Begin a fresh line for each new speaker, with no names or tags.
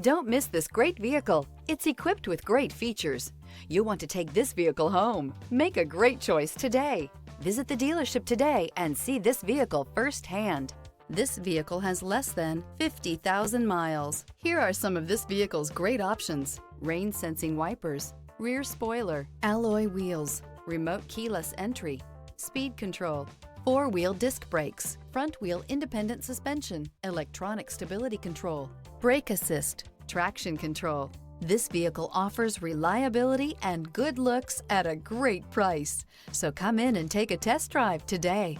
Don't miss this great vehicle. It's equipped with great features. You'll want to take this vehicle home. Make a great choice today. Visit the dealership today and see this vehicle firsthand. This vehicle has less than 50,000 miles. Here are some of this vehicle's great options: rain sensing wipers, rear spoiler, alloy wheels, remote keyless entry, speed control, four-wheel disc brakes, front-wheel independent suspension, electronic stability control, brake assist, traction control. This vehicle offers reliability and good looks at a great price. So come in and take a test drive today.